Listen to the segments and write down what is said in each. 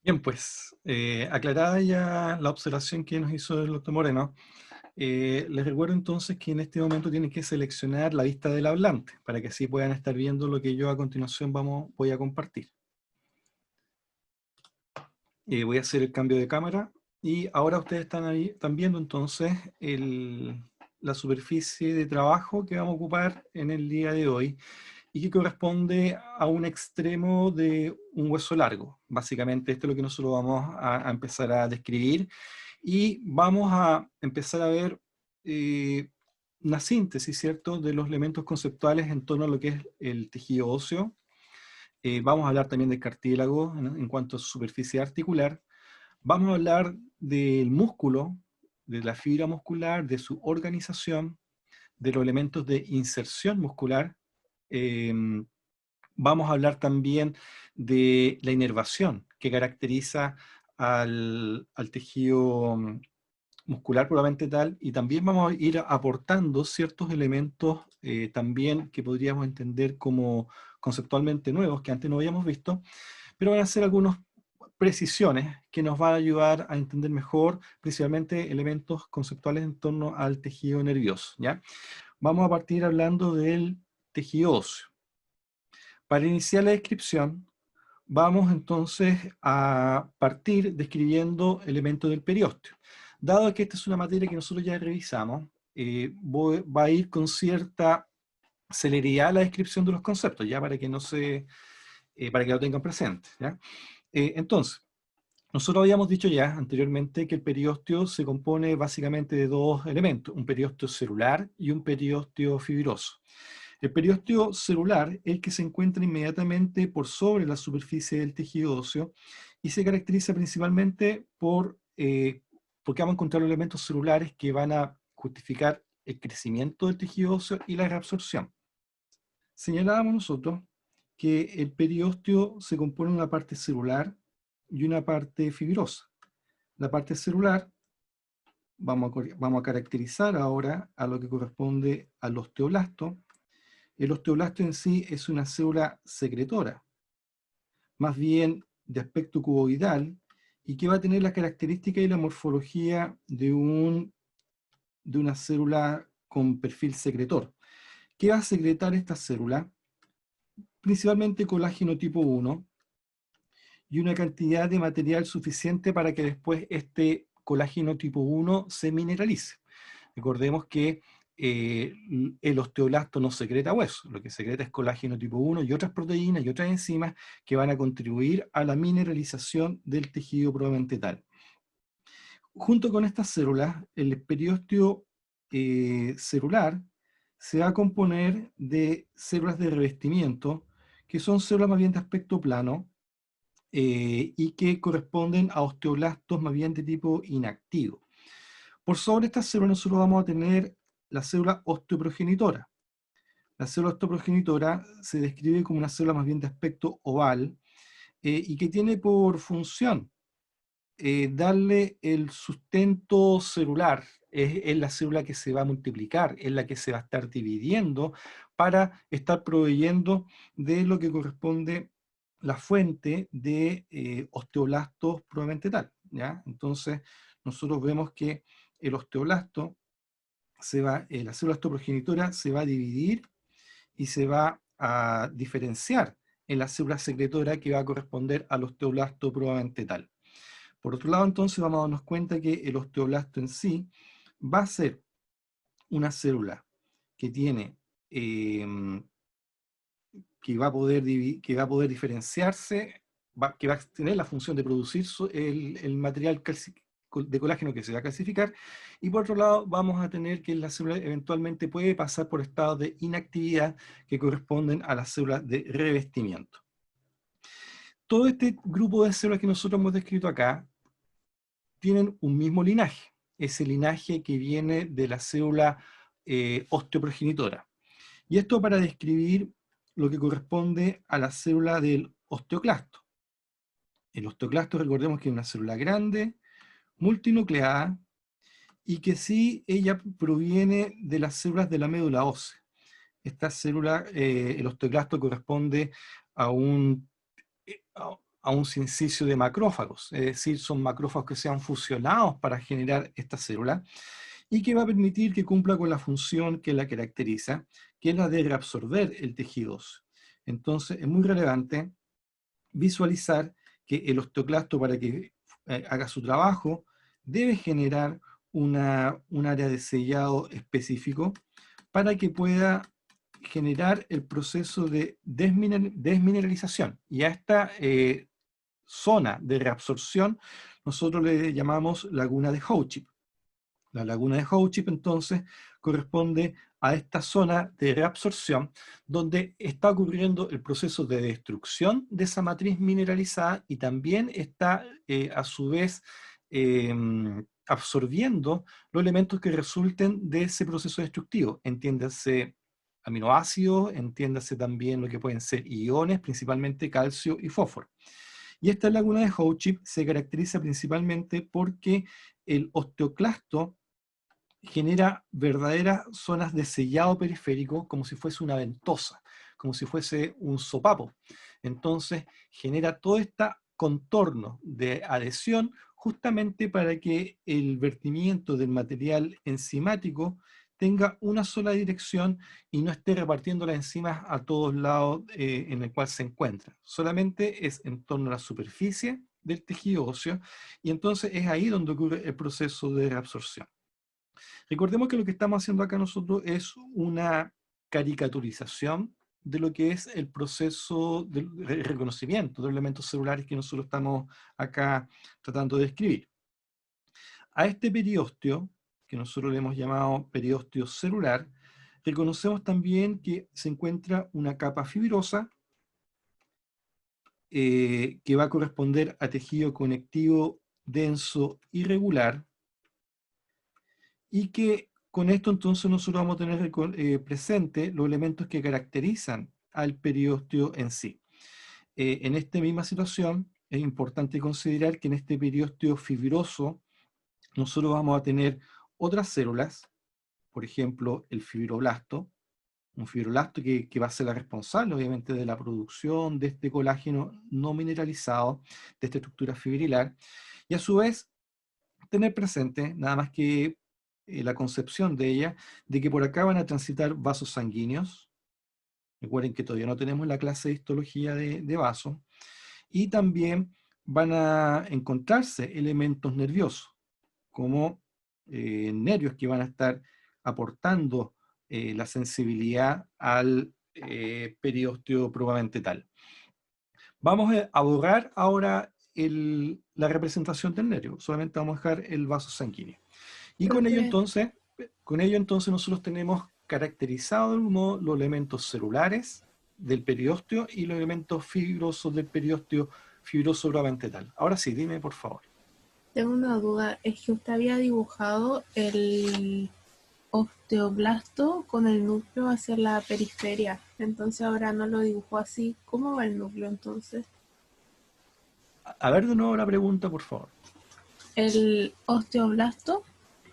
Bien, pues, aclarada ya la observación que nos hizo el doctor Moreno, les recuerdo entonces que en este momento tienen que seleccionar la vista del hablante, para que así puedan estar viendo lo que yo a continuación voy a compartir. Voy a hacer el cambio de cámara, y ahora ustedes están viendo entonces la superficie de trabajo que vamos a ocupar en el día de hoy, y que corresponde a un extremo de un hueso largo. Básicamente esto es lo que nosotros vamos a empezar a describir, y vamos a empezar a ver eh, una síntesis, ¿cierto?, de los elementos conceptuales en torno a lo que es el tejido óseo. Vamos a hablar también del cartílago en cuanto a su superficie articular. Vamos a hablar del músculo, de la fibra muscular, de su organización, de los elementos de inserción muscular. Em, Vamos a hablar también de la inervación que caracteriza al tejido muscular probablemente tal, y también vamos a ir aportando ciertos elementos también que podríamos entender como conceptualmente nuevos, que antes no habíamos visto, pero van a ser algunas precisiones que nos van a ayudar a entender mejor, principalmente elementos conceptuales en torno al tejido nervioso, ¿ya? Vamos a partir hablando del tejido óseo. Para iniciar la descripción, vamos entonces a partir describiendo elementos del periósteo. Dado que esta es una materia que nosotros ya revisamos, va a ir con cierta celeridad la descripción de los conceptos, ya para que no para que lo tengan presente, ¿ya? Entonces, nosotros habíamos dicho ya anteriormente que el periósteo se compone básicamente de dos elementos, un periósteo celular y un periósteo fibroso. El periósteo celular es el que se encuentra inmediatamente por sobre la superficie del tejido óseo, y se caracteriza principalmente porque vamos a encontrar los elementos celulares que van a justificar el crecimiento del tejido óseo y la reabsorción. Señalábamos nosotros que el periósteo se compone de una parte celular y una parte fibrosa. La parte celular vamos a caracterizar ahora a lo que corresponde al osteoblasto. El osteoblasto en sí es una célula secretora, más bien de aspecto cuboidal, y que va a tener la característica y la morfología de una célula con perfil secretor. ¿Qué va a secretar esta célula? Principalmente colágeno tipo 1 y una cantidad de material suficiente para que después este colágeno tipo 1 se mineralice. Recordemos que el osteoblasto no secreta hueso, lo que secreta es colágeno tipo 1 y otras proteínas y otras enzimas que van a contribuir a la mineralización del tejido propiamente tal. Junto con estas células, el periósteo celular se va a componer de células de revestimiento, que son células más bien de aspecto plano, y que corresponden a osteoblastos más bien de tipo inactivo. Por sobre estas células nosotros vamos a tener la célula osteoprogenitora. La célula osteoprogenitora se describe como una célula más bien de aspecto oval, y que tiene por función darle el sustento celular. Es la célula que se va a multiplicar, es la que se va a estar dividiendo para estar proveyendo de lo que corresponde la fuente de osteoblastos probablemente tal, ¿ya? Entonces, nosotros vemos que el osteoblasto la célula osteoprogenitora se va a dividir y se va a diferenciar en la célula secretora que va a corresponder al osteoblasto probablemente tal. Por otro lado, entonces, vamos a darnos cuenta que el osteoblasto en sí va a ser una célula que tiene, em, que va a poder diferenciarse, que va a tener la función de producir el material de colágeno que se va a calcificar, y por otro lado vamos a tener que la célula eventualmente puede pasar por estados de inactividad que corresponden a las células de revestimiento. Todo este grupo de células que nosotros hemos descrito acá tienen un mismo linaje, ese linaje que viene de la célula osteoprogenitora. Y esto para describir lo que corresponde a la célula del osteoclasto. El osteoclasto, recordemos que es una célula grande, multinucleada, y que sí, ella proviene de las células de la médula ósea. Esta célula, el osteoclasto, corresponde a a un sincicio de macrófagos, es decir, son macrófagos que se han fusionado para generar esta célula y que va a permitir que cumpla con la función que la caracteriza, que es la de reabsorber el tejido óseo. Entonces, es muy relevante visualizar que el osteoclasto, para que haga su trabajo, debe generar un área de sellado específico para que pueda generar el proceso de desmineralización. Y a esta zona de reabsorción nosotros le llamamos laguna de Howchip. La laguna de Howchip entonces corresponde a esta zona de reabsorción donde está ocurriendo el proceso de destrucción de esa matriz mineralizada y también está a su vez eh, absorbiendo los elementos que resulten de ese proceso destructivo. Entiéndase aminoácidos, entiéndase también lo que pueden ser iones, principalmente calcio y fósforo. Y esta laguna de Howchip se caracteriza principalmente porque el osteoclasto genera verdaderas zonas de sellado periférico como si fuese una ventosa, como si fuese un sopapo. Entonces genera todo este contorno de adhesión justamente para que el vertimiento del material enzimático tenga una sola dirección y no esté repartiendo las enzimas a todos lados en el cual se encuentra. Solamente es en torno a la superficie del tejido óseo y entonces es ahí donde ocurre el proceso de reabsorción. Recordemos que lo que estamos haciendo acá nosotros es una caricaturización de lo que es el proceso de reconocimiento de los elementos celulares que nosotros estamos acá tratando de describir. A este periósteo, que nosotros le hemos llamado periósteo celular, reconocemos también que se encuentra una capa fibrosa que va a corresponder a tejido conectivo denso irregular, y que con esto entonces nosotros vamos a tener presente los elementos que caracterizan al periósteo en sí. En esta misma situación es importante considerar que en este periósteo fibroso nosotros vamos a tener otras células, por ejemplo el fibroblasto, un fibroblasto que va a ser la responsable obviamente de la producción de este colágeno no mineralizado, de esta estructura fibrilar, y a su vez tener presente, nada más que la concepción de ella, de que por acá van a transitar vasos sanguíneos. Recuerden que todavía no tenemos la clase de histología de vasos. Y también van a encontrarse elementos nerviosos, como nervios que van a estar aportando la sensibilidad al periósteo probablemente tal. Vamos a borrar ahora la representación del nervio, solamente vamos a dejar el vaso sanguíneo. Y Profe, con ello entonces nosotros tenemos caracterizado de algún modo los elementos celulares del periósteo y los elementos fibrosos del periósteo fibroso probablemente tal. Ahora sí, dime por favor. tengo una duda. Es que usted había dibujado el osteoblasto con el núcleo hacia la periferia. Entonces ahora no lo dibujó así. ¿Cómo va el núcleo entonces? A ver de nuevo la pregunta, por favor. El osteoblasto,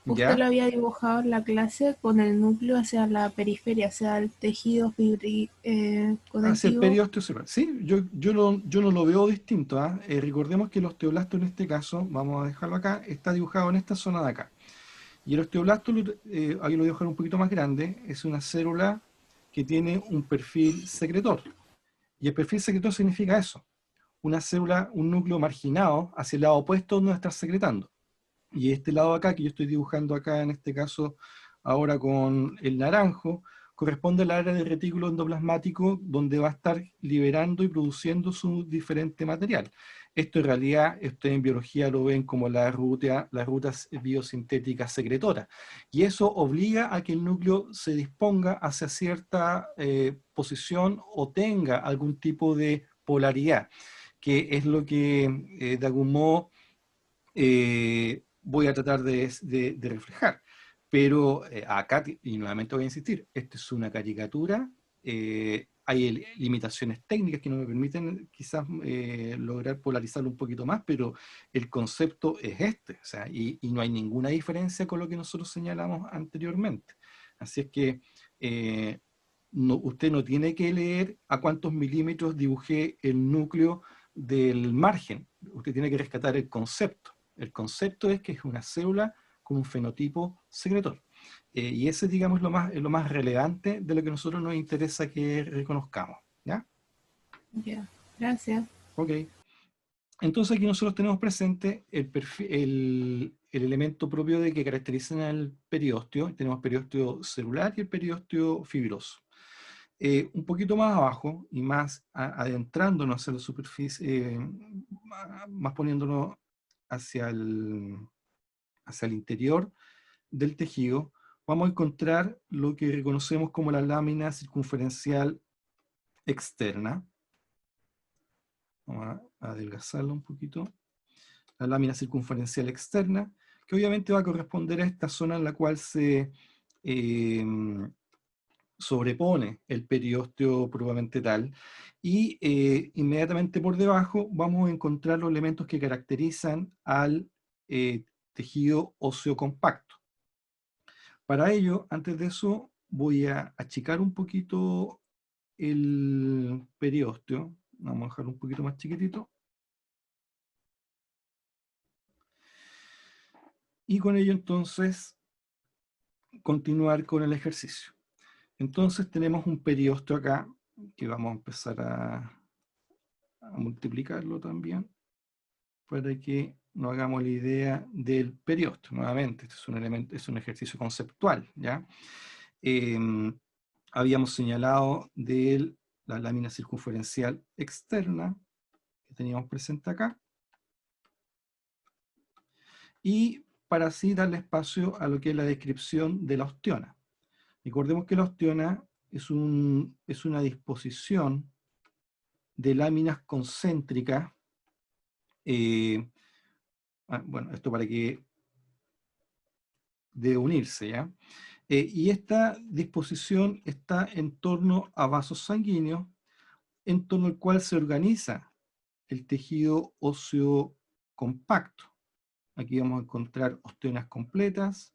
usted lo ¿Ya? había dibujado en la clase con el núcleo hacia la periferia, hacia el tejido Hacia el conectivo. periósteo celular. Sí, yo no lo veo distinto. ¿Ah? Recordemos que el osteoblasto en este caso, vamos a dejarlo acá, está dibujado en esta zona de acá. Y el osteoblasto, aquí lo voy a dejar un poquito más grande, es una célula que tiene un perfil secretor. Y el perfil secretor significa eso, una célula, un núcleo marginado hacia el lado opuesto donde está secretando. Y este lado acá, que yo estoy dibujando acá en este caso ahora con el naranjo, corresponde al área del retículo endoplasmático donde va a estar liberando y produciendo su diferente material. Esto en realidad, ustedes en biología lo ven como las rutas biosintéticas secretoras. Y eso obliga a que el núcleo se disponga hacia cierta posición o tenga algún tipo de polaridad, que es lo que de algún modo voy a tratar de reflejar. Pero acá, y nuevamente voy a insistir, esto es una caricatura, hay limitaciones técnicas que no me permiten quizás lograr polarizarlo un poquito más, pero el concepto es este, o sea, y no hay ninguna diferencia con lo que nosotros señalamos anteriormente. Así es que usted no tiene que leer a cuántos milímetros dibujé el núcleo del margen. Usted tiene que rescatar el concepto. El concepto es que es una célula con un fenotipo secretor. Y ese, digamos, es lo más relevante de lo que a nosotros nos interesa que reconozcamos. ¿Ya? Ya, gracias. Ok. Entonces aquí nosotros tenemos presente el elemento propio de que caracterizan al periósteo. Tenemos periósteo celular y el periósteo fibroso. Un poquito más abajo y más adentrándonos hacia la superficie, más poniéndonos hacia hacia el interior del tejido, vamos a encontrar lo que reconocemos como la lámina circunferencial externa. Vamos a adelgazarla un poquito. La lámina circunferencial externa, que obviamente va a corresponder a esta zona en la cual se sobrepone el periósteo propiamente tal, y inmediatamente por debajo vamos a encontrar los elementos que caracterizan al tejido óseo compacto. Para ello, antes de eso, voy a achicar un poquito el periósteo. Vamos a dejarlo un poquito más chiquitito. Y con ello entonces continuar con el ejercicio. Entonces tenemos un periósteo acá, que vamos a empezar a multiplicarlo también, para que nos hagamos la idea del periósteo. Nuevamente, este es un elemento, es un ejercicio conceptual, ¿ya? Habíamos señalado de la lámina circunferencial externa, que teníamos presente acá, y para así darle espacio a lo que es la descripción de la ostiona. Recordemos que la ostiona es una disposición de láminas concéntricas. Bueno, esto para que debe unirse, ¿ya? Y esta disposición está en torno a vasos sanguíneos, en torno al cual se organiza el tejido óseo compacto. Aquí vamos a encontrar ostionas completas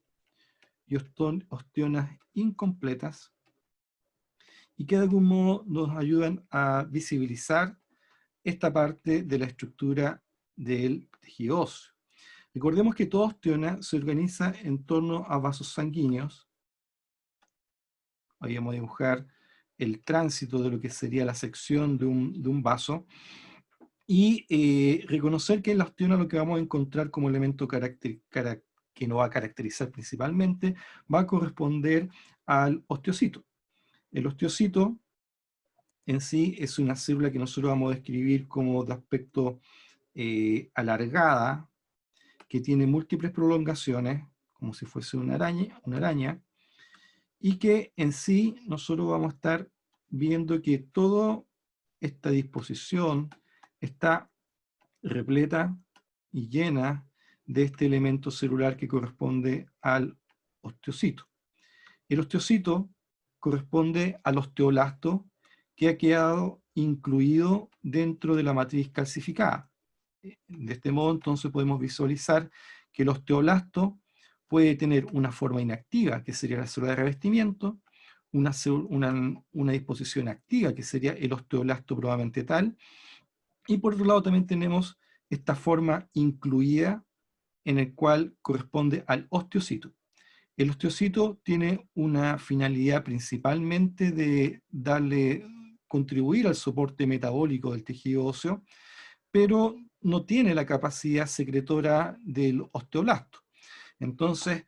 y ostionas incompletas, y que de algún modo nos ayudan a visibilizar esta parte de la estructura del tejido óseo. Recordemos que toda ostiona se organiza en torno a vasos sanguíneos. Ahí vamos a dibujar el tránsito de lo que sería la sección de un vaso, y reconocer que en la ostiona lo que vamos a encontrar como elemento que nos va a caracterizar principalmente va a corresponder al osteocito. El osteocito en sí es una célula que nosotros vamos a describir como de aspecto alargada, que tiene múltiples prolongaciones, como si fuese una araña, y que en sí nosotros vamos a estar viendo que toda esta disposición está repleta y llena de este elemento celular que corresponde al osteocito. El osteocito corresponde al osteoblasto, que ha quedado incluido dentro de la matriz calcificada. De este modo, entonces, podemos visualizar que el osteoblasto puede tener una forma inactiva, que sería la célula de revestimiento, una disposición activa, que sería el osteoblasto probablemente tal, y por otro lado también tenemos esta forma incluida, en el cual corresponde al osteocito. El osteocito tiene una finalidad principalmente de contribuir al soporte metabólico del tejido óseo, pero no tiene la capacidad secretora del osteoblasto. Entonces,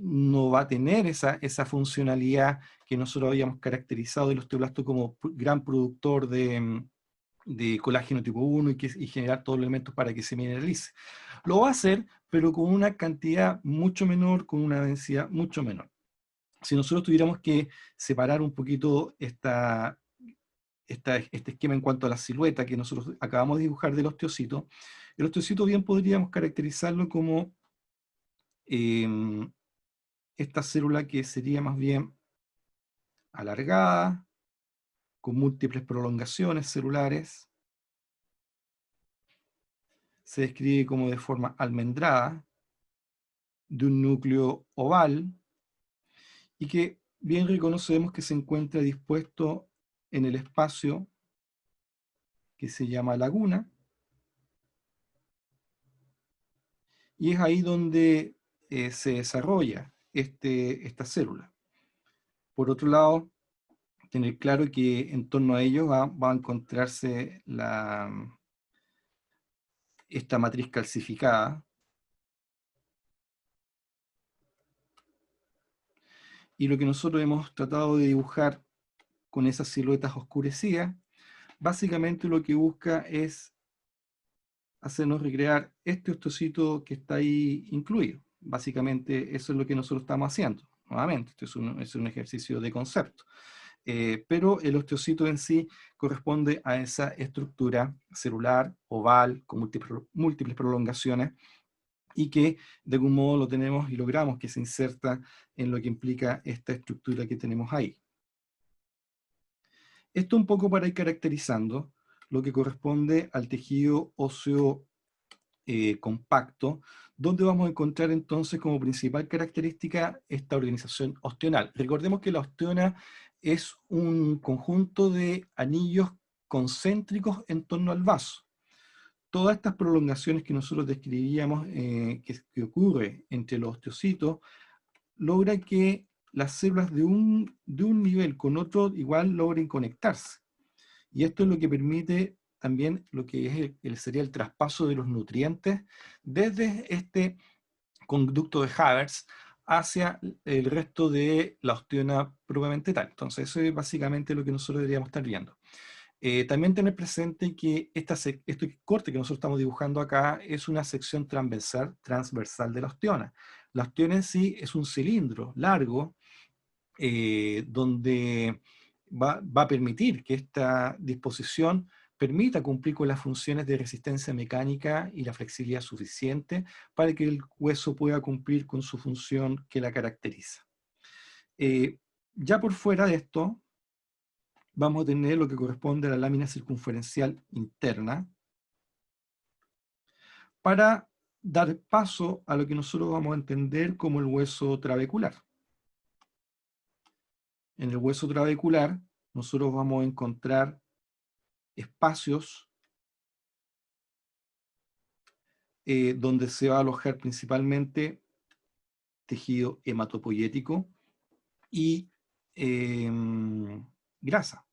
no va a tener esa funcionalidad que nosotros habíamos caracterizado del osteoblasto como gran productor de colágeno tipo 1 y generar todos los elementos para que se mineralice. Lo va a hacer, pero con una cantidad mucho menor, con una densidad mucho menor. Si nosotros tuviéramos que separar un poquito este esquema en cuanto a la silueta que nosotros acabamos de dibujar del osteocito, el osteocito bien podríamos caracterizarlo como esta célula que sería más bien alargada, con múltiples prolongaciones celulares. Se describe como de forma almendrada, de un núcleo oval, y que bien reconocemos que se encuentra dispuesto en el espacio que se llama laguna, y es ahí donde se desarrolla esta célula. Por otro lado, tener claro que en torno a ellos va a encontrarse esta matriz calcificada, y lo que nosotros hemos tratado de dibujar con esas siluetas oscurecidas, básicamente lo que busca es hacernos recrear este osteocito que está ahí incluido. Básicamente eso es lo que nosotros estamos haciendo. Nuevamente, esto es un ejercicio de concepto. Pero el osteocito en sí corresponde a esa estructura celular, oval, con múltiples prolongaciones, y que de algún modo lo tenemos y logramos que se inserta en lo que implica esta estructura que tenemos ahí. Esto un poco para ir caracterizando lo que corresponde al tejido óseo compacto, donde vamos a encontrar entonces como principal característica esta organización osteonal. Recordemos que la osteona es un conjunto de anillos concéntricos en torno al vaso. Todas estas prolongaciones que nosotros describíamos que ocurre entre los osteocitos, logra que las células de un nivel con otro igual logren conectarse. Y esto es lo que permite también lo que es sería el traspaso de los nutrientes desde este conducto de Havertz hacia el resto de la osteona propiamente tal. Entonces eso es básicamente lo que nosotros deberíamos estar viendo. También tener presente que este corte que nosotros estamos dibujando acá es una sección transversal de la osteona. La osteona en sí es un cilindro largo donde va a permitir que esta disposición permita cumplir con las funciones de resistencia mecánica y la flexibilidad suficiente para que el hueso pueda cumplir con su función que la caracteriza. Ya por fuera de esto, vamos a tener lo que corresponde a la lámina circunferencial interna para dar paso a lo que nosotros vamos a entender como el hueso trabecular. En el hueso trabecular, nosotros vamos a encontrar espacios donde se va a alojar principalmente tejido hematopoyético y grasa.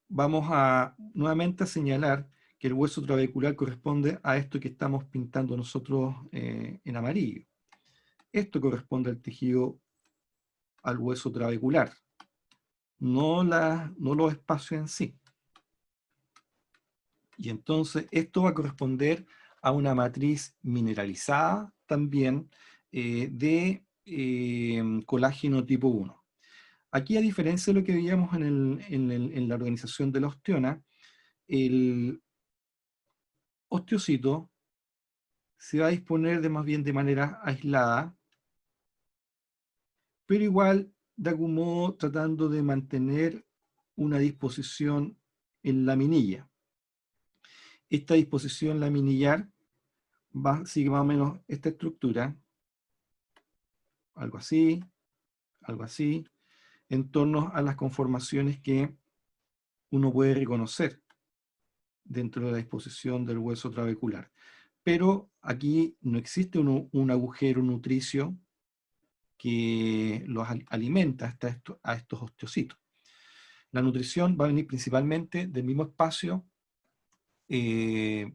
Vamos a nuevamente a señalar que el hueso trabecular corresponde a esto que estamos pintando nosotros en amarillo. Esto corresponde al tejido, al hueso trabecular, no los espacios en sí. Y entonces esto va a corresponder a una matriz mineralizada también de colágeno tipo 1. Aquí, a diferencia de lo que veíamos en la organización de la osteona, el osteocito se va a disponer de más bien de manera aislada, pero igual, de algún modo, tratando de mantener una disposición en laminilla. Esta disposición laminillar sigue más o menos esta estructura, algo así, en torno a las conformaciones que uno puede reconocer dentro de la disposición del hueso trabecular. Pero aquí no existe un agujero nutricio que los alimenta a estos osteocitos. La nutrición va a venir principalmente del mismo espacio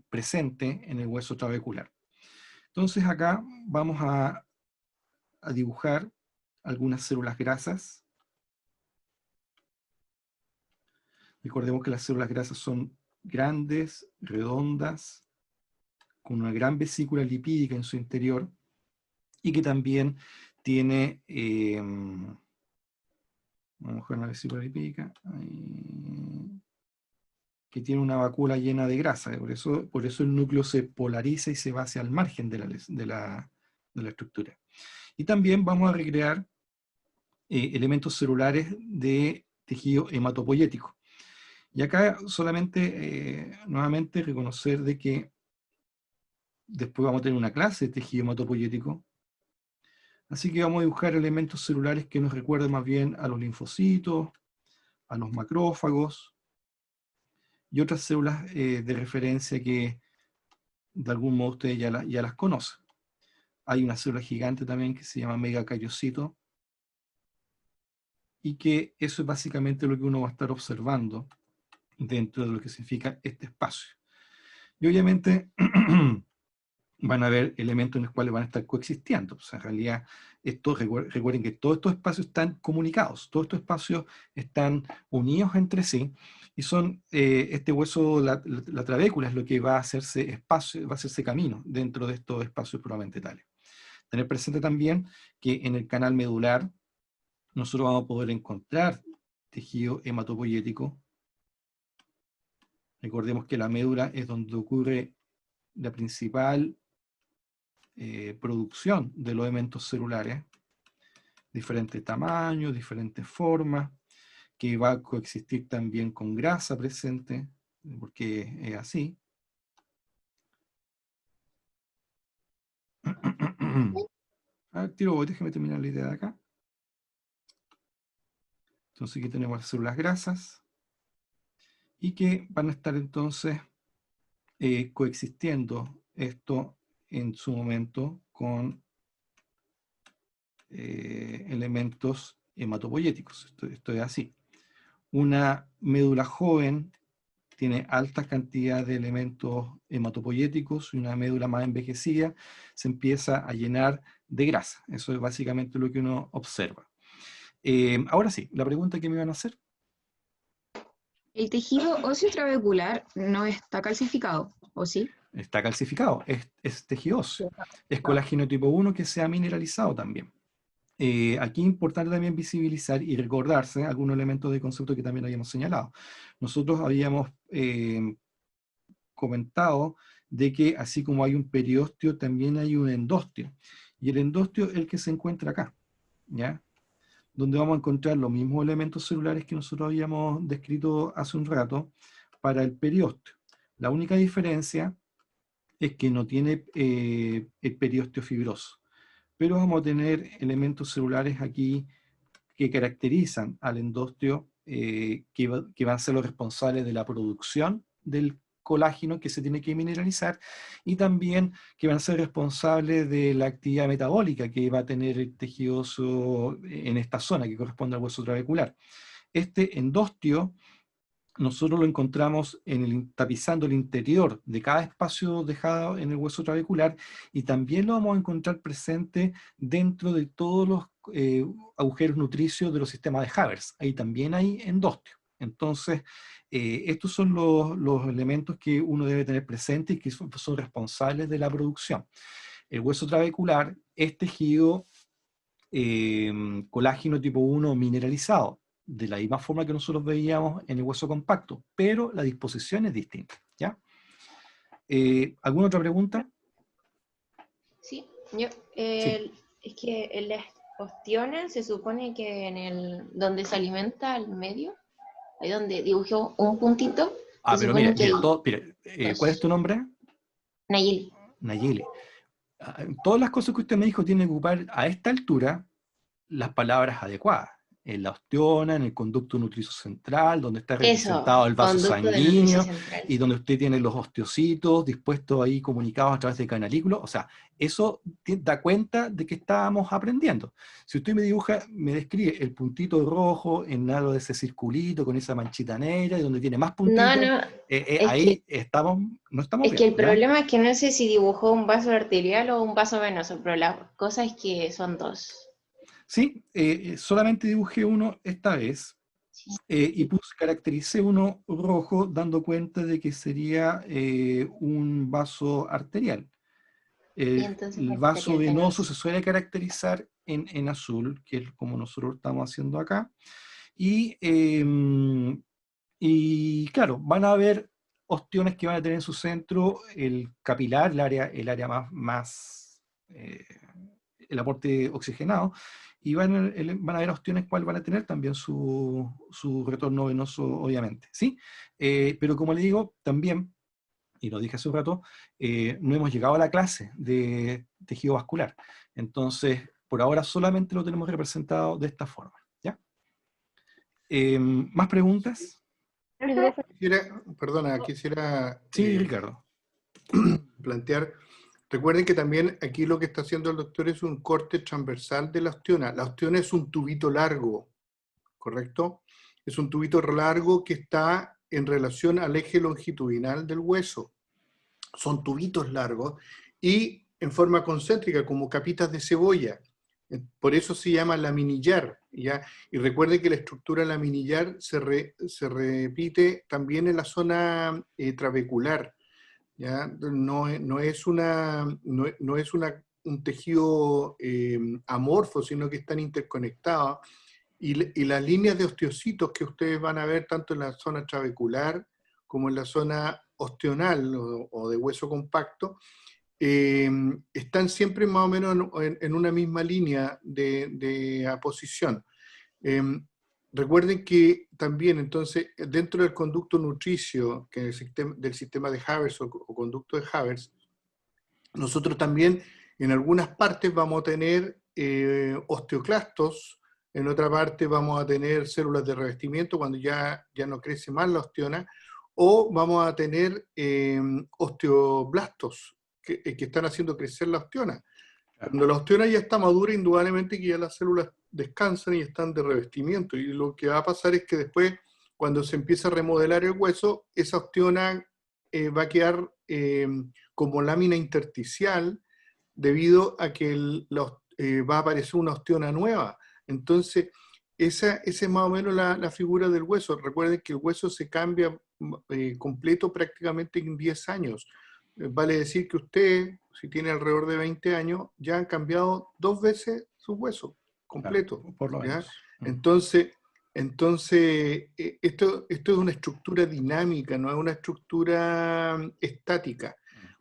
presente en el hueso trabecular. Entonces acá vamos a dibujar algunas células grasas. Recordemos que las células grasas son grandes, redondas, con una gran vesícula lipídica en su interior, y que también tiene, vamos a ver una vesícula lipídica, que tiene una vacuola llena de grasa. Por eso el núcleo se polariza y se va hacia el margen de la estructura. Y también vamos a recrear elementos celulares de tejido hematopoyético. Y acá solamente, nuevamente, reconocer de que después vamos a tener una clase de tejido hematopoyético. Así que vamos a dibujar elementos celulares que nos recuerden más bien a los linfocitos, a los macrófagos, y otras células de referencia que de algún modo ustedes ya las conocen. Hay una célula gigante también que se llama megacariocito, y que eso es básicamente lo que uno va a estar observando dentro de lo que significa este espacio. Y obviamente van a haber elementos en los cuales van a estar coexistiendo. O sea, en realidad, recuerden que todos estos espacios están comunicados, todos estos espacios están unidos entre sí, y son, este hueso, la trabécula es lo que va a hacerse espacio, va a hacerse camino dentro de estos espacios puramente tales. Tener presente también que en el canal medular nosotros vamos a poder encontrar tejido hematopoyético. Recordemos que la médula es donde ocurre la principal producción de los elementos celulares, diferentes tamaños, diferentes formas, que va a coexistir también con grasa presente, porque es así. A ver, déjeme terminar la idea de acá. Entonces aquí tenemos las células grasas, y que van a estar entonces coexistiendo esto en su momento con elementos hematopoyéticos. Esto es así. Una médula joven tiene altas cantidades de elementos hematopoyéticos, y una médula más envejecida se empieza a llenar de grasa. Eso es básicamente lo que uno observa. Ahora sí, la pregunta que me iban a hacer. El tejido óseo trabecular no está calcificado, ¿o sí? Está calcificado, es tejido óseo. Es colágeno tipo 1 que se ha mineralizado también. Aquí es importante también visibilizar y recordarse algunos elementos de concepto que también habíamos señalado. Nosotros habíamos comentado de que así como hay un periósteo, también hay un endósteo. Y el endósteo es el que se encuentra acá, ¿ya? Donde vamos a encontrar los mismos elementos celulares que nosotros habíamos descrito hace un rato para el periósteo. La única diferencia es que no tiene el periósteo fibroso, pero vamos a tener elementos celulares aquí que caracterizan al endósteo, que van a ser los responsables de la producción del colágeno que se tiene que mineralizar, y también que van a ser responsables de la actividad metabólica que va a tener el tejido óseo en esta zona que corresponde al hueso trabecular. Este endósteo nosotros lo encontramos tapizando el interior de cada espacio dejado en el hueso trabecular, y también lo vamos a encontrar presente dentro de todos los agujeros nutricios de los sistemas de Haber. Ahí también hay endósteo. Entonces, estos son los elementos que uno debe tener presente y que son responsables de la producción. El hueso trabecular es tejido colágeno tipo 1 mineralizado, de la misma forma que nosotros veíamos en el hueso compacto, pero la disposición es distinta, ¿ya? ¿Alguna otra pregunta? Sí, Sí. es que en las ostiones se supone que donde se alimenta el medio, ahí donde dibujé un puntito, se Pero mire, supone que hay ¿cuál es dos. tu nombre? Nayeli. Nayeli. Todas las cosas que usted me dijo tienen que ocupar a esta altura las palabras adecuadas. En la ostiona, en el conducto nutricio central, donde está Eso, representado el vaso conducto de nutrición sanguíneo, central. y donde usted tiene los osteocitos dispuestos ahí comunicados a través de canalículos. O sea, eso da cuenta de que estábamos aprendiendo. Si usted me dibuja, me describe el puntito rojo en lado de ese circulito con esa manchita negra, y donde tiene más puntitos, No, ahí no estamos es que bien, el ¿ya? problema es que no sé si dibujó un vaso arterial o un vaso venoso, pero la cosa es que son dos. Sí, solamente dibujé uno esta vez, Sí. y caractericé uno rojo dando cuenta de que sería un vaso arterial. Y entonces El estaría vaso el venoso venoso. se suele caracterizar en azul, que es como nosotros estamos haciendo acá. Y, y claro, van a haber ostiones que van a tener en su centro el capilar, el área más el aporte oxigenado, y van a haber ostiones cuales van a tener también su retorno venoso, obviamente, ¿sí? Pero como le digo, también, y lo dije hace un rato, no hemos llegado a la clase de tejido vascular. Entonces, por ahora solamente lo tenemos representado de esta forma, ¿ya? ¿Más preguntas? Sí, profe. Quisiera Sí, Ricardo. plantear, recuerden que también aquí lo que está haciendo el doctor es un corte transversal de la ostiona. La ostiona es un tubito largo, ¿correcto? Es un tubito largo que está en relación al eje longitudinal del hueso. Son tubitos largos y en forma concéntrica, como capitas de cebolla. Por eso se llama laminillar, ¿ya? Y recuerden que la estructura laminillar se repite también en la zona trabecular, ¿ya? No es un tejido amorfo, sino que están interconectados. Y las líneas de osteocitos que ustedes van a ver tanto en la zona trabecular como en la zona ostional o de hueso compacto, están siempre más o menos en una misma línea de aposición. Recuerden que también, entonces, dentro del conducto nutricio, que es del sistema de Haber o conducto de Haber, nosotros también en algunas partes vamos a tener osteoclastos, en otra parte vamos a tener células de revestimiento cuando ya no crece más la osteona, o vamos a tener osteoblastos que están haciendo crecer la osteona. Cuando la osteona ya está madura, indudablemente que ya las células descansan y están de revestimiento. Y lo que va a pasar es que después, cuando se empieza a remodelar el hueso, esa osteona va a quedar como lámina intersticial debido a que va a aparecer una osteona nueva. Entonces, esa es más o menos la figura del hueso. Recuerden que el hueso se cambia completo prácticamente en 10 años. Vale decir que usted, si tiene alrededor de 20 años, ya han cambiado 2 veces su hueso completo. Claro, por lo ¿ya? menos. Entonces esto es una estructura dinámica, no es una estructura estática.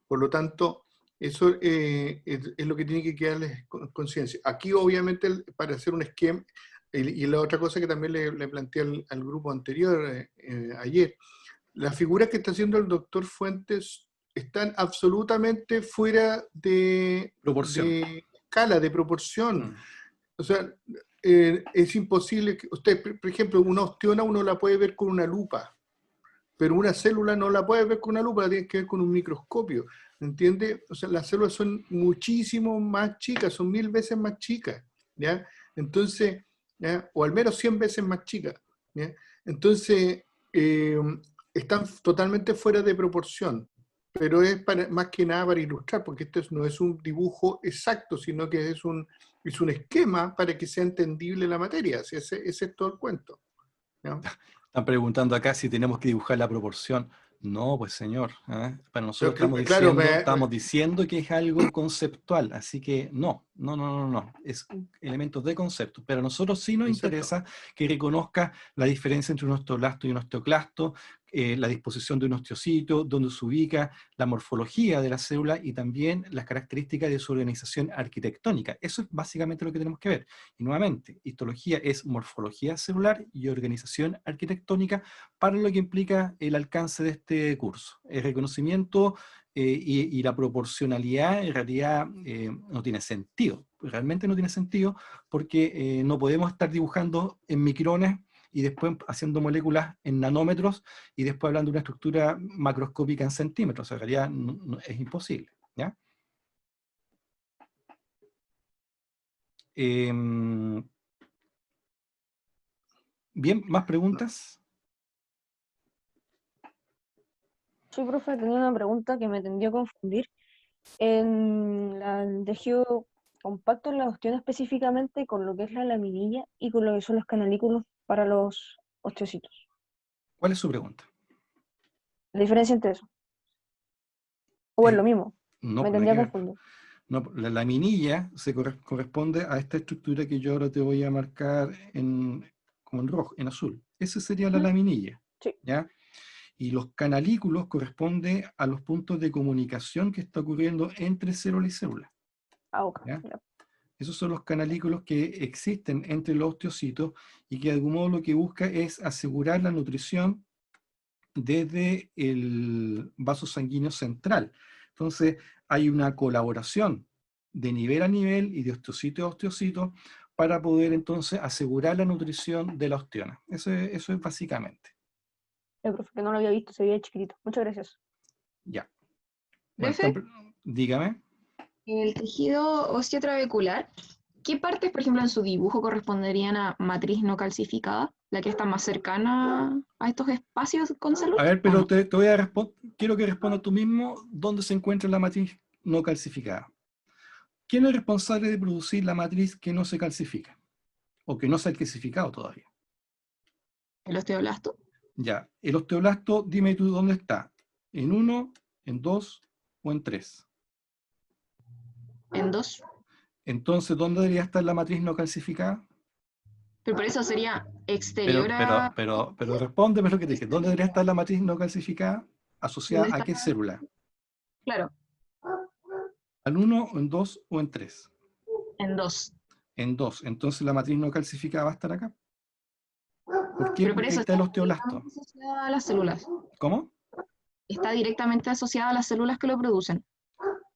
Por lo tanto, eso es lo que tiene que quedarles conciencia. Aquí, obviamente, para hacer un esquema, y la otra cosa que también le planteé al grupo anterior ayer, las figuras que está haciendo el doctor Fuentes están absolutamente fuera de Proporción. escala, de proporción. O sea, es imposible que usted, por ejemplo, una osteona uno la puede ver con una lupa, pero una célula no la puede ver con una lupa, la tienes que ver con un microscopio, ¿entiende? O sea, las células son muchísimo más chicas, son 1000 veces más chicas, ¿ya? Entonces, ¿ya? O al menos 100 veces más chicas, ¿ya? Entonces, están totalmente fuera de proporción, pero es más que nada para ilustrar, porque esto no es un dibujo exacto, sino que es un esquema para que sea entendible la materia. Ese es todo el cuento, ¿no? Están preguntando acá si tenemos que dibujar la proporción. No, pues señor, ¿eh? Para nosotros Claro, estamos diciendo que es algo conceptual, así que no, es elementos de concepto. Pero a nosotros sí nos exacto. interesa que reconozca la diferencia entre un osteoblasto y un osteoclasto, la disposición de un osteocito, dónde se ubica, la morfología de la célula y también las características de su organización arquitectónica. Eso es básicamente lo que tenemos que ver. Y nuevamente, histología es morfología celular y organización arquitectónica para lo que implica el alcance de este curso. El reconocimiento y la proporcionalidad en realidad no tiene sentido. Realmente no tiene sentido porque no podemos estar dibujando en micrones y después haciendo moléculas en nanómetros y después hablando de una estructura macroscópica en centímetros. En realidad es imposible, ¿ya? Bien, ¿más preguntas? Sí, profe, tenía una pregunta que me tendió a confundir. En el tejido compacto, en la osteona específicamente, con lo que es la laminilla y con lo que son los canalículos para los osteocitos. ¿Cuál es su pregunta? La diferencia entre eso. O es lo mismo. No, Me nada tendría que ver. confundido. No, la laminilla se corresponde a esta estructura que yo ahora te voy a marcar como en rojo, en azul. Esa sería la laminilla, Sí. ¿ya? Y los canalículos corresponden a los puntos de comunicación que está ocurriendo entre célula y célula. Ah, ok. ¿Ya? Ya. Esos son los canalículos que existen entre los osteocitos y que de algún modo lo que busca es asegurar la nutrición desde el vaso sanguíneo central. Entonces, hay una colaboración de nivel a nivel y de osteocito a osteocito para poder entonces asegurar la nutrición de la osteona. Eso es básicamente. Profe, que no lo había visto, se veía chiquitito. Muchas gracias. Ya. Bueno, Profe, dígame. el tejido óseo trabecular, ¿qué partes, por ejemplo, en su dibujo corresponderían a matriz no calcificada? ¿La que está más cercana a estos espacios con A células? ver, ¿O pero no? te voy a responder, quiero que responda tú mismo dónde se encuentra la matriz no calcificada. ¿Quién es responsable de producir la matriz que no se calcifica? O que no se ha calcificado todavía. ¿El osteoblasto? Ya, el osteoblasto, dime tú dónde está. ¿En 1, en 2 o en 3? En 2. Entonces, ¿dónde debería estar la matriz no calcificada? Pero por eso sería Pero, exterior pero, a... pero, pero respóndeme lo que te dije. ¿Dónde debería estar la matriz no calcificada? ¿Dónde ¿Asociada a está? qué célula? Claro, ¿Al 1, en 2 o en 3? en 2. En 2. Entonces la matriz no calcificada va a estar acá. ¿Por qué? Pero por Porque ahí eso está está el osteoblasto. directamente asociada a las células. ¿Cómo? Está directamente asociada a las células que lo producen.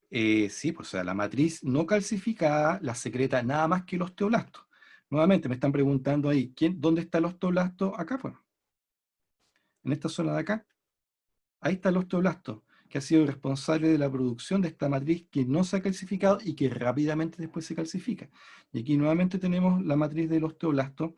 Sí, pues o sea, la matriz no calcificada la secreta nada más que el osteoblasto. Nuevamente me están preguntando ahí, ¿dónde está el osteoblasto? Acá, pues, en esta zona de acá. Ahí está el osteoblasto, que ha sido el responsable de la producción de esta matriz que no se ha calcificado y que rápidamente después se calcifica. Y aquí nuevamente tenemos la matriz del osteoblasto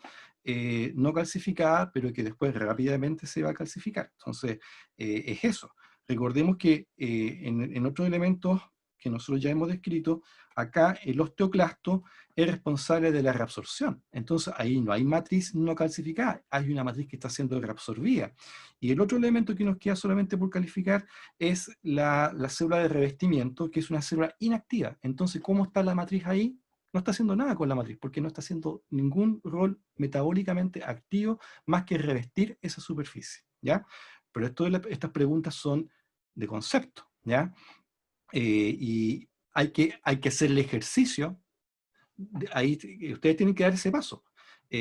no calcificada, pero que después rápidamente se va a calcificar. Entonces, es eso. Recordemos que en otros elementos que nosotros ya hemos descrito, acá el osteoclasto es responsable de la reabsorción. Entonces, ahí no hay matriz no calcificada, hay una matriz que está siendo reabsorbida. Y el otro elemento que nos queda solamente por calificar es la célula de revestimiento, que es una célula inactiva. Entonces, ¿cómo está la matriz ahí? No está haciendo nada con la matriz, porque no está haciendo ningún rol metabólicamente activo más que revestir esa superficie, ¿ya? Pero estas preguntas son de concepto, ¿ya? Y hay que hacer el ejercicio, ahí ustedes tienen que dar ese paso.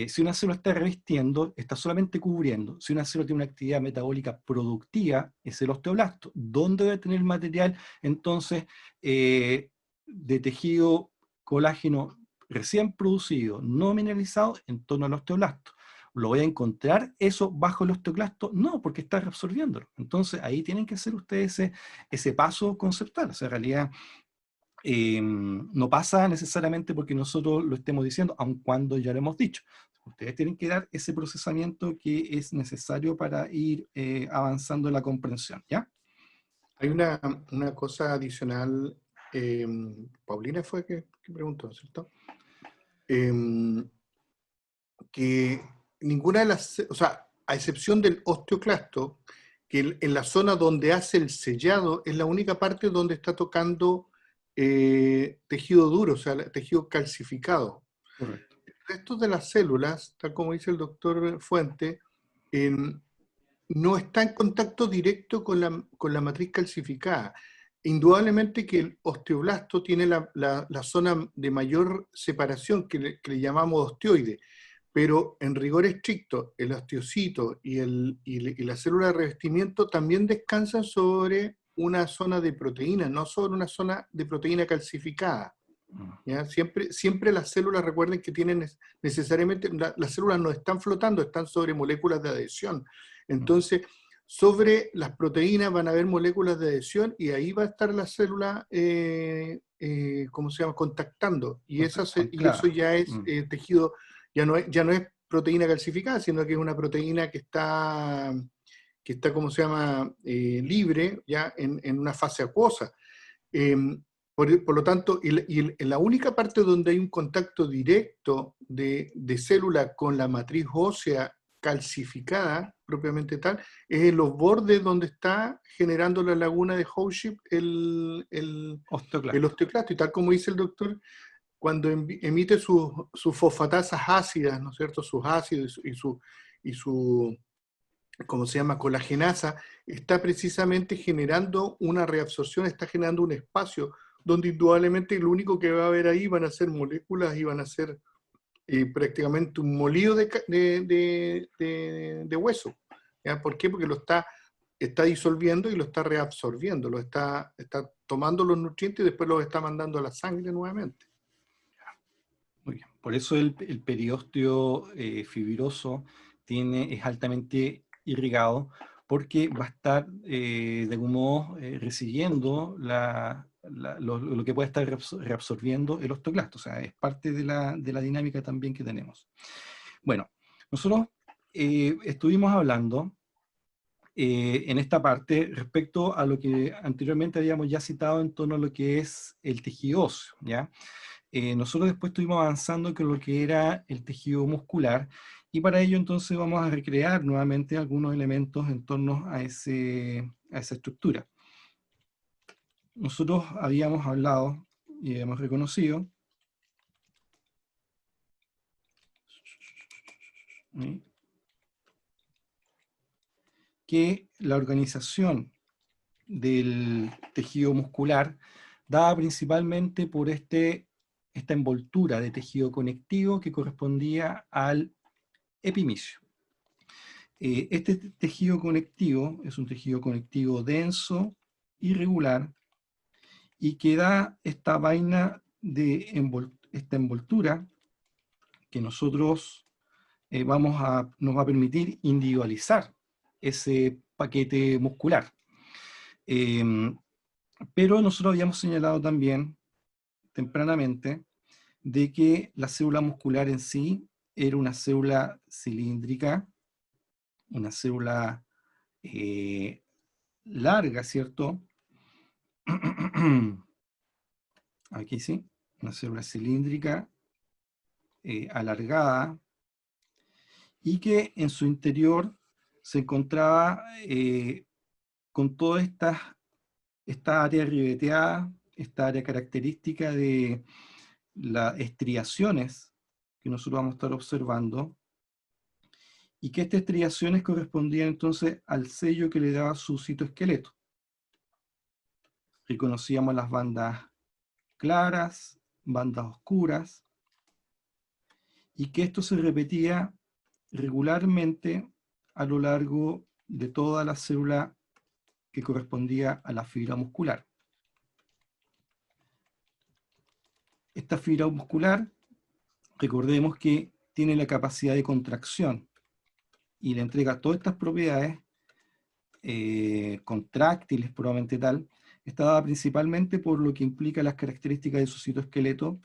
Si una célula está revestiendo, está solamente cubriendo. Si una célula tiene una actividad metabólica productiva, es el osteoblasto. ¿Dónde debe tener material, entonces, de tejido colágeno recién producido, no mineralizado, en torno al osteoblasto? ¿Lo voy a encontrar eso bajo el osteoclasto? No, porque está reabsorbiéndolo. Entonces, ahí tienen que hacer ustedes ese paso conceptual. O sea, en realidad, no pasa necesariamente porque nosotros lo estemos diciendo, aun cuando ya lo hemos dicho. Ustedes tienen que dar ese procesamiento que es necesario para ir avanzando en la comprensión, ¿ya? Hay una cosa adicional, Paulina fue que preguntó, ¿cierto? Que ninguna de las, o sea, a excepción del osteoclasto, que en la zona donde hace el sellado es la única parte donde está tocando tejido duro, o sea, tejido calcificado. Correcto. El resto de las células, tal como dice el doctor Fuente, no está en contacto directo con la matriz calcificada. Indudablemente que el osteoblasto tiene la zona de mayor separación que le llamamos osteoide, pero en rigor estricto, el osteocito y la célula de revestimiento también descansan sobre una zona de proteína, no sobre una zona de proteína calcificada. ¿Ya? Siempre las células, recuerden que tienen necesariamente, las células no están flotando, están sobre moléculas de adhesión. Entonces, sobre las proteínas van a haber moléculas de adhesión y ahí va a estar la célula, ¿cómo se llama?, contactando. Y eso ya es tejido, ya no es proteína calcificada, sino que es una proteína que está ¿cómo se llama?, libre, ya en una fase acuosa. Por lo tanto, la única parte donde hay un contacto directo de célula con la matriz ósea calcificada, propiamente tal, es en los bordes donde está generando la laguna de Howship el osteoclasto. Y tal como dice el doctor, cuando emite sus fosfatasas ácidas, ¿no es cierto?, sus ácidos y su ¿cómo se llama?, colagenasa, está precisamente generando una reabsorción, está generando un espacio donde indudablemente lo único que va a haber ahí van a ser moléculas y van a ser prácticamente un molido de hueso. ¿Ya? ¿Por qué? Porque lo está disolviendo y lo está reabsorbiendo, está tomando los nutrientes y después los está mandando a la sangre nuevamente. Muy bien. Por eso el periósteo fibroso es altamente irrigado, porque va a estar de algún modo recibiendo lo que puede estar reabsorbiendo el osteoclasto. O sea, es parte de la dinámica también que tenemos. Bueno, nosotros estuvimos hablando en esta parte respecto a lo que anteriormente habíamos ya citado en torno a lo que es el tejido óseo, ¿ya? Nosotros después estuvimos avanzando con lo que era el tejido muscular, y para ello entonces vamos a recrear nuevamente algunos elementos en torno a esa estructura. Nosotros habíamos hablado y hemos reconocido que la organización del tejido muscular dada principalmente por esta envoltura de tejido conectivo que correspondía al epimicio. Este tejido conectivo es un tejido conectivo denso, irregular, y que da esta vaina de esta envoltura que nosotros nos va a permitir individualizar ese paquete muscular. Pero nosotros habíamos señalado también tempranamente de que la célula muscular en sí era una célula cilíndrica, una célula larga, ¿cierto? Aquí sí, una célula cilíndrica, alargada, y que en su interior se encontraba con toda esta área ribeteada, esta área característica de las estriaciones que nosotros vamos a estar observando, y que estas estriaciones correspondían entonces al sello que le daba su citoesqueleto. Reconocíamos las bandas claras, bandas oscuras, y que esto se repetía regularmente a lo largo de toda la célula que correspondía a la fibra muscular. Esta fibra muscular, recordemos que tiene la capacidad de contracción y le entrega todas estas propiedades contráctiles, probablemente tal, está dada principalmente por lo que implica las características de su citoesqueleto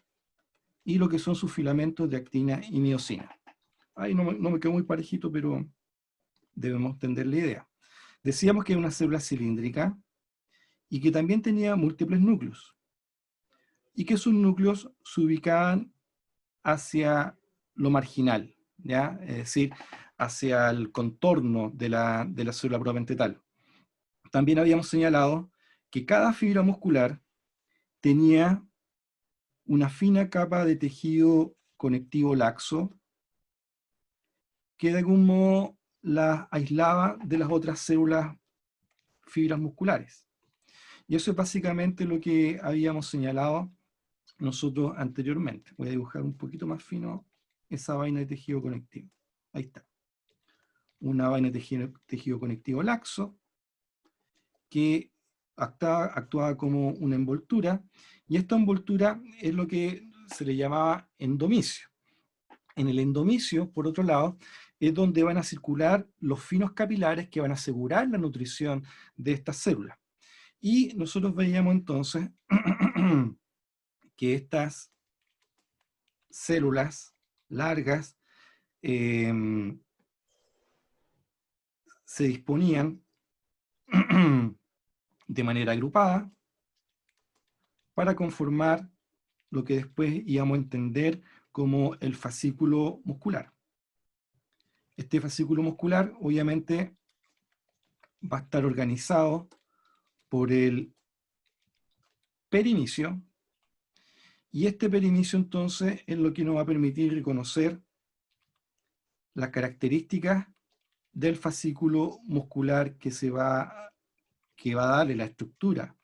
y lo que son sus filamentos de actina y miosina. Ahí no me quedó muy parejito, pero debemos entender la idea. Decíamos que es una célula cilíndrica y que también tenía múltiples núcleos, y que sus núcleos se ubicaban hacia lo marginal, ¿ya? Es decir, hacia el contorno de la célula propiamente tal. También habíamos señalado que cada fibra muscular tenía una fina capa de tejido conectivo laxo que de algún modo la aislaba de las otras células fibras musculares. Y eso es básicamente lo que habíamos señalado nosotros anteriormente. Voy a dibujar un poquito más fino esa vaina de tejido conectivo. Ahí está. Una vaina de tejido conectivo laxo que actuaba como una envoltura, y esta envoltura es lo que se le llamaba endomicio. En el endomicio, por otro lado, es donde van a circular los finos capilares que van a asegurar la nutrición de estas células. Y nosotros veíamos entonces que estas células largas se disponían de manera agrupada para conformar lo que después íbamos a entender como el fascículo muscular. Este fascículo muscular obviamente va a estar organizado por el perimicio, y este perimicio entonces es lo que nos va a permitir reconocer las características del fascículo muscular que va a darle la estructura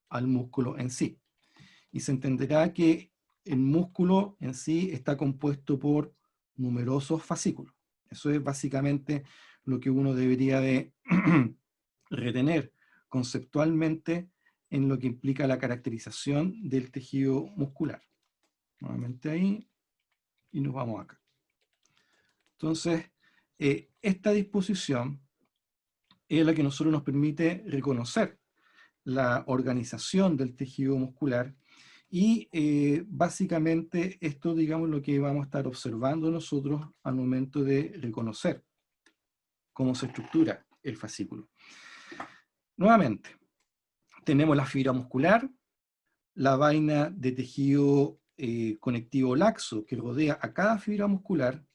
al músculo en sí. Y se entenderá que el músculo en sí está compuesto por numerosos fascículos. Eso es básicamente lo que uno debería de retener conceptualmente en lo que implica la caracterización del tejido muscular. Nuevamente ahí, y nos vamos acá. Entonces, esta disposición es la que nosotros nos permite reconocer la organización del tejido muscular y básicamente esto, digamos, lo que vamos a estar observando nosotros al momento de reconocer cómo se estructura el fascículo. Nuevamente, tenemos la fibra muscular, la vaina de tejido conectivo laxo que rodea a cada fibra muscular,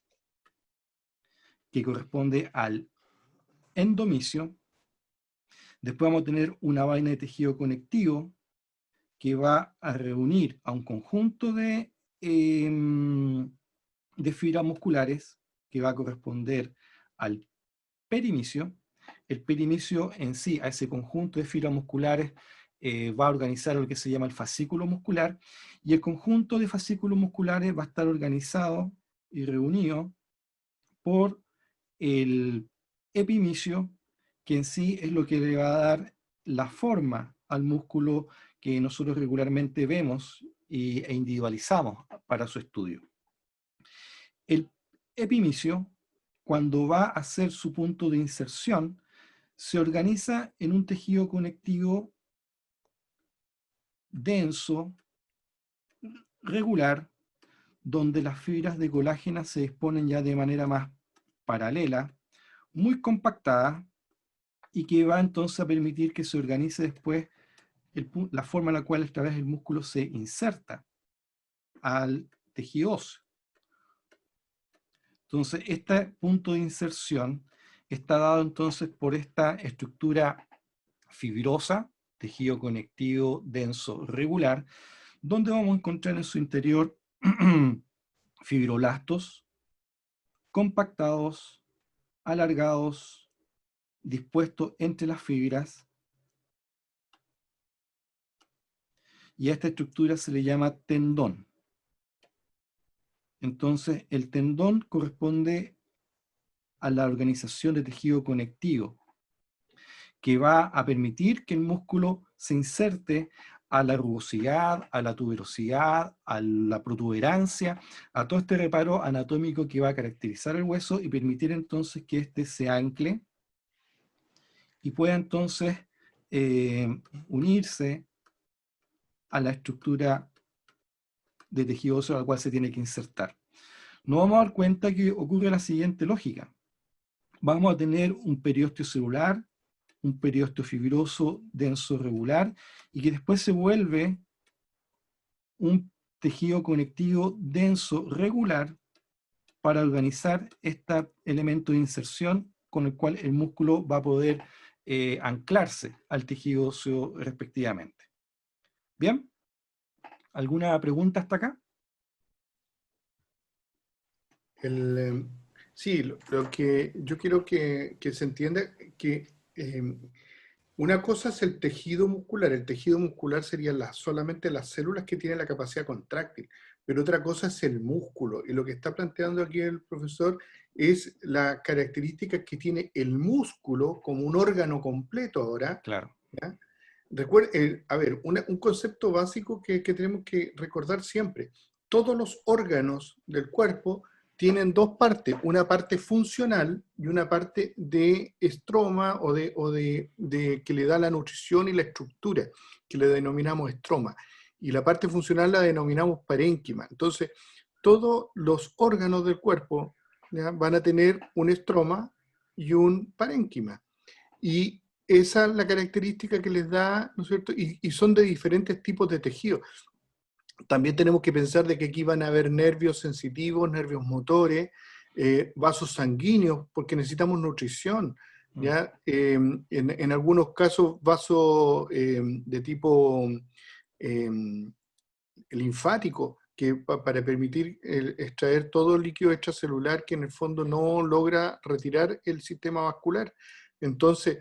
que corresponde al endomisio. Después vamos a tener una vaina de tejido conectivo que va a reunir a un conjunto de fibras musculares que va a corresponder al perimisio. El perimisio en sí, a ese conjunto de fibras musculares, va a organizar lo que se llama el fascículo muscular, y el conjunto de fascículos musculares va a estar organizado y reunido por el epimisio, que en sí es lo que le va a dar la forma al músculo que nosotros regularmente vemos e individualizamos para su estudio. El epimisio, cuando va a hacer su punto de inserción, se organiza en un tejido conectivo denso, regular, donde las fibras de colágeno se disponen ya de manera más paralela, muy compactada, y que va entonces a permitir que se organice después la forma en la cual a través del músculo se inserta al tejido óseo. Entonces, este punto de inserción está dado entonces por esta estructura fibrosa, tejido conectivo denso regular, donde vamos a encontrar en su interior fibroblastos compactados, alargados, dispuestos entre las fibras, y a esta estructura se le llama tendón. Entonces, el tendón corresponde a la organización de tejido conectivo, que va a permitir que el músculo se inserte a la rugosidad, a la tuberosidad, a la protuberancia, a todo este reparo anatómico que va a caracterizar el hueso y permitir entonces que éste se ancle y pueda entonces unirse a la estructura de tejido óseo a la cual se tiene que insertar. Nos vamos a dar cuenta que ocurre la siguiente lógica. Vamos a tener un periósteo celular, un periósteo fibroso denso regular, y que después se vuelve un tejido conectivo denso regular para organizar este elemento de inserción con el cual el músculo va a poder anclarse al tejido óseo respectivamente. ¿Bien? ¿Alguna pregunta hasta acá? Sí, lo que yo quiero que se entienda que una cosa es el tejido muscular sería solamente las células que tienen la capacidad contráctil, pero otra cosa es el músculo, y lo que está planteando aquí el profesor es la característica que tiene el músculo como un órgano completo ahora. Claro. ¿Ya? A ver, un concepto básico que tenemos que recordar siempre: todos los órganos del cuerpo tienen dos partes, una parte funcional y una parte de estroma o de que le da la nutrición y la estructura, que le denominamos estroma. Y la parte funcional la denominamos parénquima. Entonces, todos los órganos del cuerpo, ¿ya?, van a tener un estroma y un parénquima. Y esa es la característica que les da, ¿no es cierto? Y son de diferentes tipos de tejidos. También tenemos que pensar de que aquí van a haber nervios sensitivos, nervios motores, vasos sanguíneos, porque necesitamos nutrición, ¿ya? En algunos casos, vasos de tipo linfático, que para permitir extraer todo el líquido extracelular que en el fondo no logra retirar el sistema vascular. Entonces,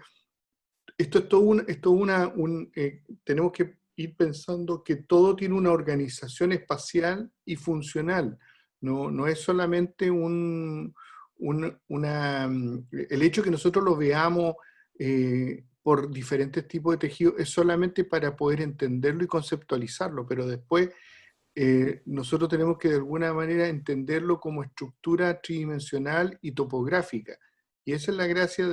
esto es todo tenemos que ir pensando que todo tiene una organización espacial y funcional. No es solamente el hecho que nosotros lo veamos por diferentes tipos de tejidos es solamente para poder entenderlo y conceptualizarlo, pero después nosotros tenemos que de alguna manera entenderlo como estructura tridimensional y topográfica. Y esa es la gracia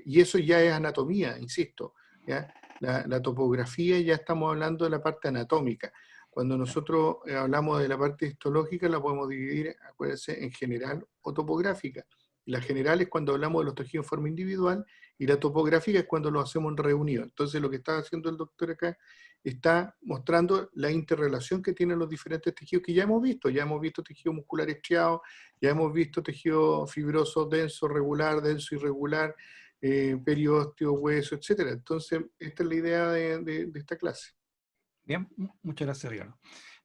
y eso ya es anatomía, insisto, ¿ya? La topografía, ya estamos hablando de la parte anatómica. Cuando nosotros hablamos de la parte histológica, la podemos dividir, acuérdense, en general o topográfica. La general es cuando hablamos de los tejidos en forma individual, y la topográfica es cuando lo hacemos en reunión. Entonces, lo que está haciendo el doctor acá está mostrando la interrelación que tienen los diferentes tejidos que ya hemos visto tejido muscular estriado, ya hemos visto tejido fibroso, denso, regular, denso, irregular, periósteo, hueso, etc. Entonces, esta es la idea de esta clase. Bien, muchas gracias, Ricardo.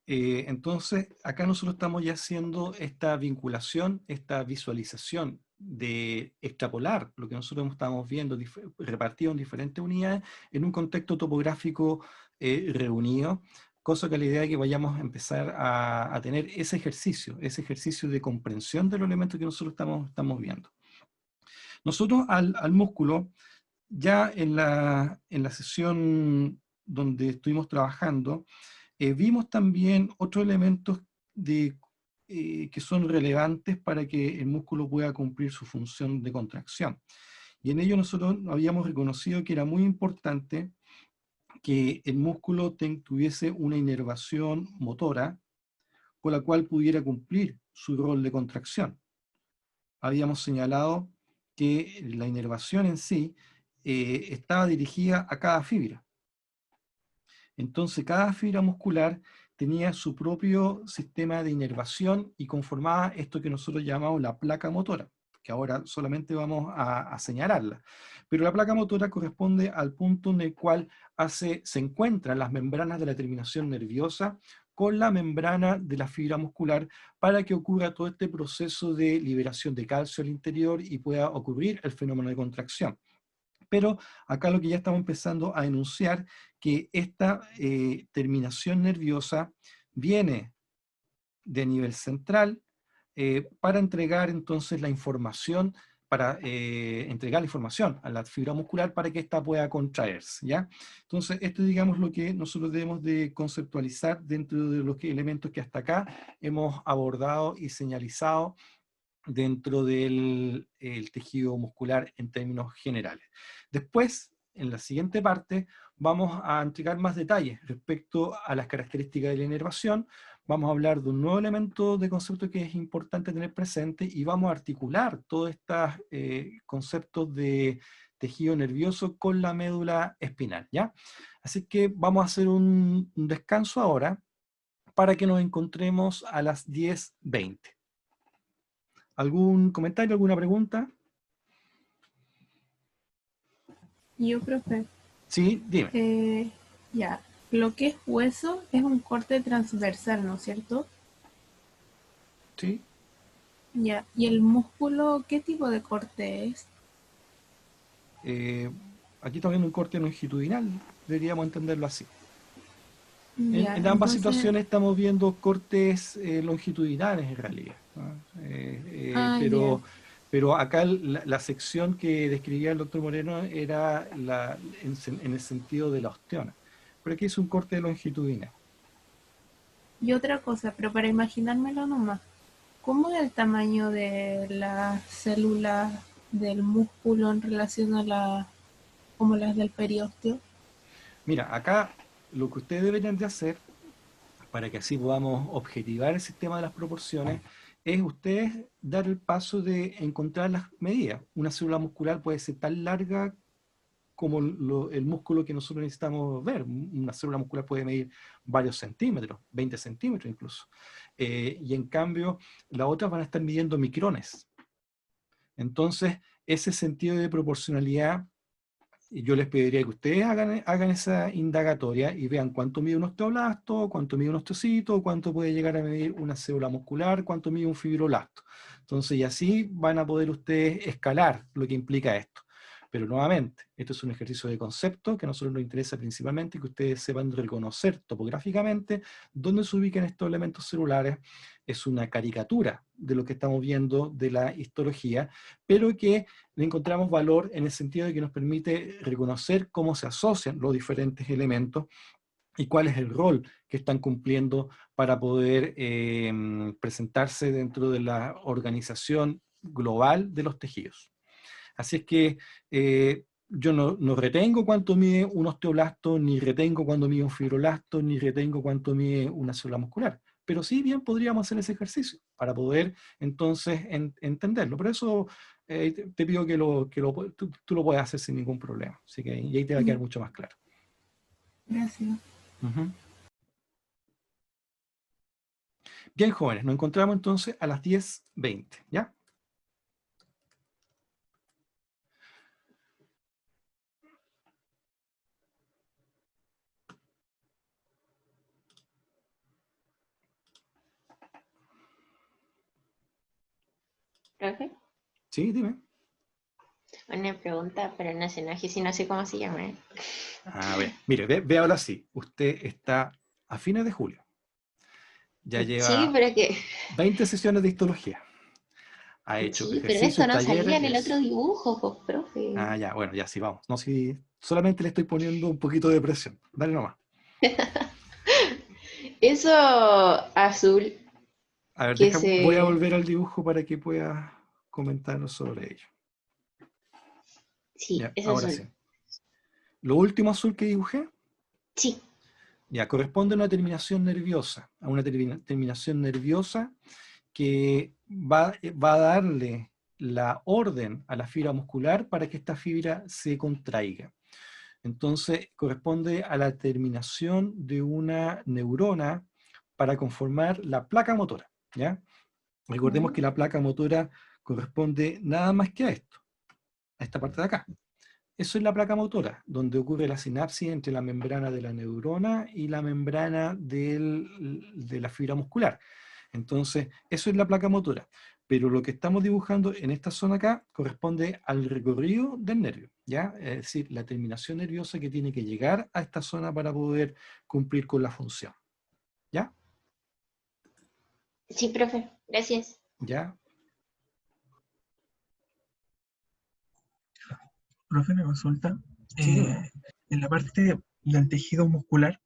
Entonces, acá nosotros estamos ya haciendo esta vinculación, esta visualización de extrapolar lo que nosotros estamos viendo repartido en diferentes unidades en un contexto topográfico reunido, cosa que la idea es que vayamos a empezar a tener ese ejercicio de comprensión de los elementos que nosotros estamos viendo. Nosotros al músculo, ya en la sesión donde estuvimos trabajando, vimos también otros elementos que son relevantes para que el músculo pueda cumplir su función de contracción. Y en ello nosotros habíamos reconocido que era muy importante que el músculo tuviese una inervación motora con la cual pudiera cumplir su rol de contracción. Habíamos señalado que la inervación en sí estaba dirigida a cada fibra. Entonces, cada fibra muscular tenía su propio sistema de inervación y conformaba esto que nosotros llamamos la placa motora, que ahora solamente vamos a señalarla. Pero la placa motora corresponde al punto en el cual se encuentran las membranas de la terminación nerviosa con la membrana de la fibra muscular para que ocurra todo este proceso de liberación de calcio al interior y pueda ocurrir el fenómeno de contracción. Pero acá lo que ya estamos empezando a enunciar, que esta terminación nerviosa viene de nivel central para entregar entonces la información, entregar la información a la fibra muscular para que ésta pueda contraerse, ¿ya? Entonces, esto es, digamos, lo que nosotros debemos de conceptualizar dentro de los elementos que hasta acá hemos abordado y señalizado dentro del tejido muscular en términos generales. Después, en la siguiente parte, vamos a entregar más detalles respecto a las características de la inervación. Vamos a hablar de un nuevo elemento de concepto que es importante tener presente y vamos a articular todos estos conceptos de tejido nervioso con la médula espinal, ¿ya? Así que vamos a hacer un descanso ahora para que nos encontremos a las 10:20. ¿Algún comentario, alguna pregunta? Yo, profe. Sí, dime. Ya, lo que es hueso es un corte transversal, ¿no es cierto? Sí. Ya, ¿y el músculo qué tipo de corte es? Aquí estamos viendo un corte longitudinal, deberíamos entenderlo así. Ya, En ambas entonces, situaciones estamos viendo cortes longitudinales en realidad, ¿no? ya. Pero acá la sección que describía el doctor Moreno era en el sentido de la osteona. Pero aquí es un corte longitudinal. Y otra cosa, pero para imaginármelo nomás, ¿cómo es el tamaño de las células del músculo en relación a como las del periósteo? Mira, acá lo que ustedes deberían de hacer, para que así podamos objetivar el sistema de las proporciones, es ustedes dar el paso de encontrar las medidas. Una célula muscular puede ser tan larga como el músculo que nosotros necesitamos ver. Una célula muscular puede medir varios centímetros, 20 centímetros incluso. Y en cambio, las otras van a estar midiendo micrones. Entonces, ese sentido de proporcionalidad, yo les pediría que ustedes hagan esa indagatoria y vean cuánto mide un osteoblasto, cuánto mide un osteocito, cuánto puede llegar a medir una célula muscular, cuánto mide un fibroblasto. Entonces, y así van a poder ustedes escalar lo que implica esto. Pero nuevamente, esto es un ejercicio de concepto que a nosotros nos interesa principalmente que ustedes sepan reconocer topográficamente dónde se ubican estos elementos celulares. Es una caricatura de lo que estamos viendo de la histología, pero que le encontramos valor en el sentido de que nos permite reconocer cómo se asocian los diferentes elementos y cuál es el rol que están cumpliendo para poder presentarse dentro de la organización global de los tejidos. Así es que yo no retengo cuánto mide un osteoblasto, ni retengo cuánto mide un fibroblasto, ni retengo cuánto mide una célula muscular. Pero sí bien podríamos hacer ese ejercicio para poder entonces entenderlo. Por eso te pido que tú lo puedas hacer sin ningún problema. Así que y ahí te va a quedar mucho más claro. Gracias. Uh-huh. Bien, jóvenes, nos encontramos entonces a las 10:20, ¿ya? ¿Profe? Sí, dime. Una pregunta, pero no se enoje si no sé cómo se llama. A ver, mire, ve ahora sí. Usted está a fines de julio. Ya Sí, lleva pero que... 20 sesiones de histología. Ha hecho Sí, pero ejercicios, esto no salía talleres. en el otro dibujo, pues, profe. Ah, ya, bueno, ya sí, vamos. No, sí, solamente le estoy poniendo un poquito de presión. Dale nomás. Eso azul A ver, que voy a se... volver al dibujo para que pueda comentarnos sobre ello. Sí, Ya, es ahora sí. azul. Lo último azul que dibujé, Sí. ya corresponde a una terminación nerviosa, terminación nerviosa que va a darle la orden a la fibra muscular para que esta fibra se contraiga. Entonces, corresponde a la terminación de una neurona para conformar la placa motora, ¿ya? Recordemos que la placa motora corresponde nada más que a esto, a esta parte de acá. Eso es la placa motora, donde ocurre la sinapsis entre la membrana de la neurona y la membrana de la fibra muscular. Entonces, eso es la placa motora. Pero lo que estamos dibujando en esta zona acá corresponde al recorrido del nervio, ¿ya? Es decir, la terminación nerviosa que tiene que llegar a esta zona para poder cumplir con la función. ¿Ya? Sí, profe. Gracias. ¿Ya? Profe, me consulta. Sí, dime. En la parte del tejido muscular,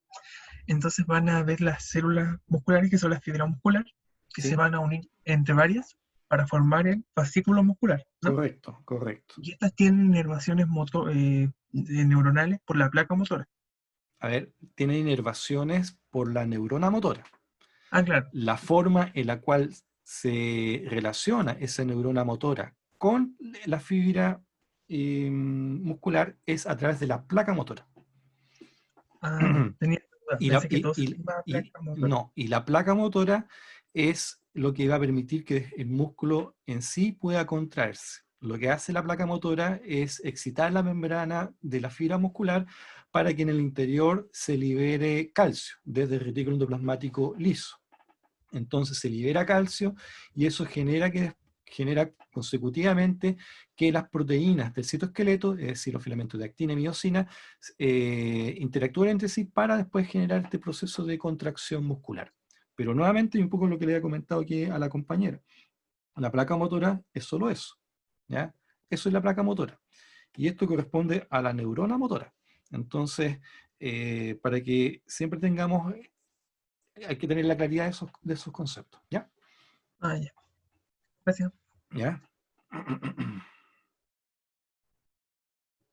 entonces van a ver las células musculares, que son las fibras musculares, que Sí. se van a unir entre varias para formar el fascículo muscular, ¿no? Correcto, correcto. Y estas tienen inervaciones neuronales por la placa motora. A ver, tiene inervaciones por la neurona motora. Ah, claro. La forma en la cual se relaciona esa neurona motora con la fibra muscular es a través de la placa motora. Ah, ya. Tenía duda. Y Pensé que todo se llamaba placa motora. no, y la placa motora es lo que va a permitir que el músculo en sí pueda contraerse. Lo que hace la placa motora es excitar la membrana de la fibra muscular para que en el interior se libere calcio desde el retículo endoplasmático liso. Entonces se libera calcio y eso genera consecutivamente que las proteínas del citoesqueleto, es decir, los filamentos de actina y miosina, interactúen entre sí para después generar este proceso de contracción muscular. Pero nuevamente, un poco lo que le había comentado aquí a la compañera, la placa motora es solo eso, ¿ya? Eso es la placa motora. Y esto corresponde a la neurona motora. Entonces, para que siempre tengamos, hay que tener la claridad de esos conceptos, ¿ya? Ah, ya. Gracias. ¿Ya?